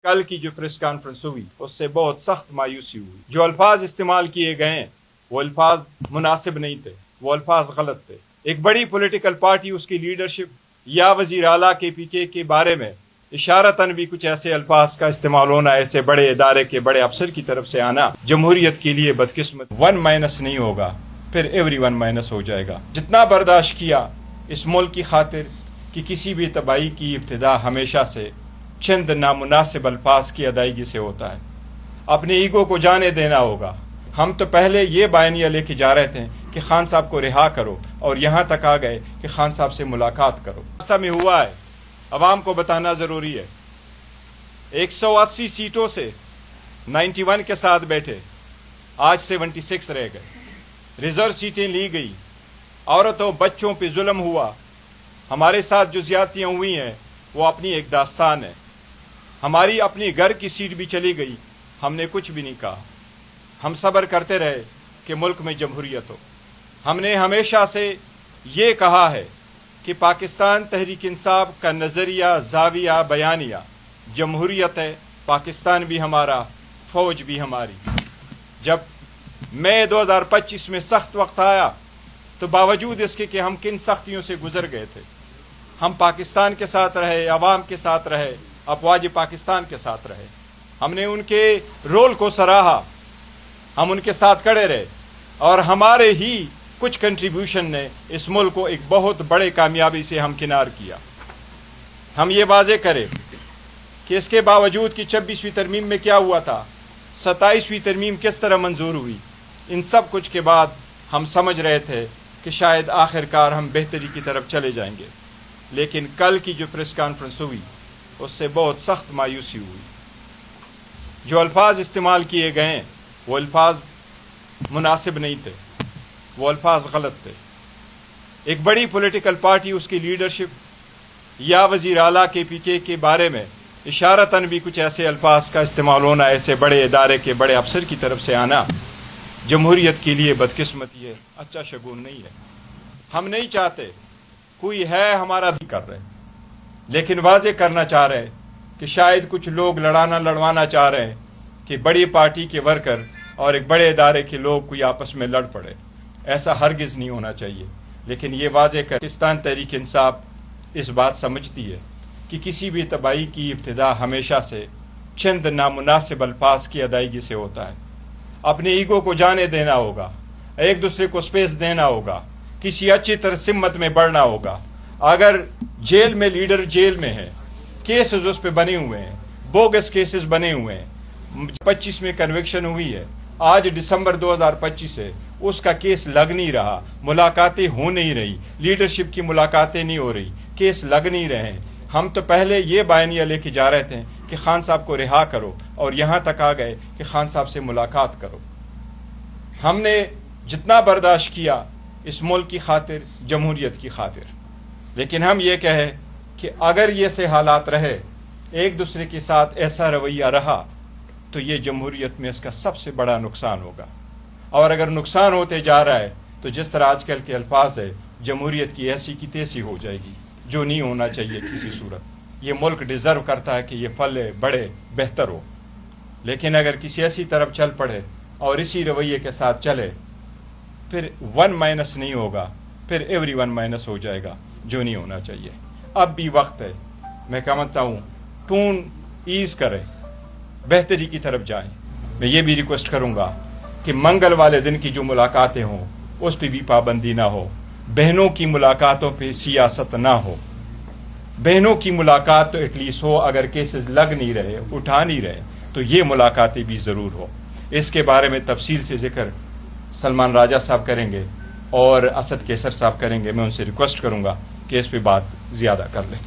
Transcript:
کل کی جو پریس کانفرنس ہوئی اس سے بہت سخت مایوسی ہوئی. جو الفاظ استعمال کیے گئے ہیں وہ الفاظ مناسب نہیں تھے, وہ الفاظ غلط تھے. ایک بڑی پولیٹیکل پارٹی, اس کی لیڈرشپ یا وزیر اعلیٰ KPK کے بارے میں اشارتاً بھی کچھ ایسے الفاظ کا استعمال ہونا, ایسے بڑے ادارے کے بڑے افسر کی طرف سے آنا جمہوریت کے لیے بدقسمت. 1- نہیں ہوگا پھر everyone- ہو جائے گا. جتنا برداشت کیا اس ملک کی خاطر کہ کسی بھی تباہی کی ابتدا ہمیشہ سے چند نامناسب الفاظ کی ادائیگی سے ہوتا ہے. اپنے ایگو کو جانے دینا ہوگا. ہم تو پہلے یہ بیانیہ لے کے جا رہے تھے کہ خان صاحب کو رہا کرو, اور یہاں تک آ گئے کہ خان صاحب سے ملاقات کرو. ایسا میں ہوا ہے, عوام کو بتانا ضروری ہے. 180 سیٹوں سے 91 کے ساتھ بیٹھے, آج 76 رہ گئے. ریزرو سیٹیں لی گئی, عورتوں بچوں پہ ظلم ہوا. ہمارے ساتھ جو زیادتیاں ہوئی ہیں وہ اپنی ایک داستان ہے. ہماری اپنی گھر کی سیٹ بھی چلی گئی, ہم نے کچھ بھی نہیں کہا. ہم صبر کرتے رہے کہ ملک میں جمہوریت ہو. ہم نے ہمیشہ سے یہ کہا ہے کہ پاکستان تحریک انصاف کا نظریہ, زاویہ, بیانیہ جمہوریت ہے. پاکستان بھی ہمارا, فوج بھی ہماری. جب مئی 2025 میں سخت وقت آیا تو باوجود اس کے کہ ہم کن سختیوں سے گزر گئے تھے, ہم پاکستان کے ساتھ رہے, عوام کے ساتھ رہے, افواج پاکستان کے ساتھ رہے. ہم نے ان کے رول کو سراہا, ہم ان کے ساتھ کھڑے رہے, اور ہمارے ہی کچھ کنٹریبیوشن نے اس ملک کو ایک بہت بڑے کامیابی سے ہمکنار کیا. ہم یہ واضح کریں کہ اس کے باوجود کہ 26ویں ترمیم میں کیا ہوا تھا, 27ویں ترمیم کس طرح منظور ہوئی, ان سب کچھ کے بعد ہم سمجھ رہے تھے کہ شاید آخر کار ہم بہتری کی طرف چلے جائیں گے. لیکن کل کی جو پریس کانفرنس ہوئی اس سے بہت سخت مایوسی ہوئی. جو الفاظ استعمال کیے گئے ہیں وہ الفاظ مناسب نہیں تھے, وہ الفاظ غلط تھے. ایک بڑی پولیٹیکل پارٹی, اس کی لیڈرشپ یا وزیر اعلیٰ KPK کے بارے میں اشارتاً بھی کچھ ایسے الفاظ کا استعمال ہونا, ایسے بڑے ادارے کے بڑے افسر کی طرف سے آنا جمہوریت کے لیے بدقسمتی ہے, اچھا شگون نہیں ہے. ہم نہیں چاہتے, کوئی ہے ہمارا بھی کر رہے, لیکن واضح کرنا چاہ رہے کہ شاید کچھ لوگ لڑوانا چاہ رہے ہیں کہ بڑی پارٹی کے ورکر اور ایک بڑے ادارے کے لوگ کوئی آپس میں لڑ پڑے. ایسا ہرگز نہیں ہونا چاہیے. لیکن یہ واضح کر پاکستان تحریک انصاف اس بات سمجھتی ہے کہ کسی بھی تباہی کی ابتدا ہمیشہ سے چند نامناسب الفاظ کی ادائیگی سے ہوتا ہے. اپنے ایگو کو جانے دینا ہوگا, ایک دوسرے کو سپیس دینا ہوگا, کسی اچھی طرح سمت میں بڑھنا ہوگا. اگر جیل میں لیڈر جیل میں ہے, کیسز اس پہ بنے ہوئے ہیں, بوگس کیسز بنے ہوئے ہیں, 25 میں کنوکشن ہوئی ہے, آج دسمبر 2025 سے اس کا کیس لگ نہیں رہا, ملاقاتیں ہو نہیں رہی, لیڈرشپ کی ملاقاتیں نہیں ہو رہی, کیس لگ نہیں رہے ہیں. ہم تو پہلے یہ بیانیہ لے کے جا رہے تھے کہ خان صاحب کو رہا کرو, اور یہاں تک آ گئے کہ خان صاحب سے ملاقات کرو. ہم نے جتنا برداشت کیا اس ملک کی خاطر, جمہوریت کی خاطر. لیکن ہم یہ کہیں کہ اگر یہ سے حالات رہے, ایک دوسرے کے ساتھ ایسا رویہ رہا, تو یہ جمہوریت میں اس کا سب سے بڑا نقصان ہوگا. اور اگر نقصان ہوتے جا رہا ہے تو جس طرح آج کل کے الفاظ ہے, جمہوریت کی ایسی کی تیسی ہو جائے گی, جو نہیں ہونا چاہیے کسی صورت. یہ ملک ڈیزرو کرتا ہے کہ یہ پھلے بڑے بہتر ہو. لیکن اگر کسی ایسی طرف چل پڑے اور اسی رویے کے ساتھ چلے, پھر 1- نہیں ہوگا پھر everyone- ہو جائے گا, جو نہیں ہونا چاہیے. اب بھی وقت ہے, میں سمجھتا ہوں ٹون ایز کرے, بہتری کی طرف جائیں. میں یہ بھی ریکویسٹ کروں گا کہ منگل والے دن کی جو ملاقاتیں ہوں اس پہ بھی پابندی نہ ہو. بہنوں کی ملاقاتوں پہ سیاست نہ ہو. بہنوں کی ملاقات تو ایٹ لیسٹ ہو, اگر کیسز لگ نہیں رہے, اٹھا نہیں رہے, تو یہ ملاقاتیں بھی ضرور ہو. اس کے بارے میں تفصیل سے ذکر سلمان راجہ صاحب کریں گے اور اسد کیسر صاحب کریں گے. میں ان سے ریکویسٹ کروں گا کہ اس پہ بات زیادہ کر لیں.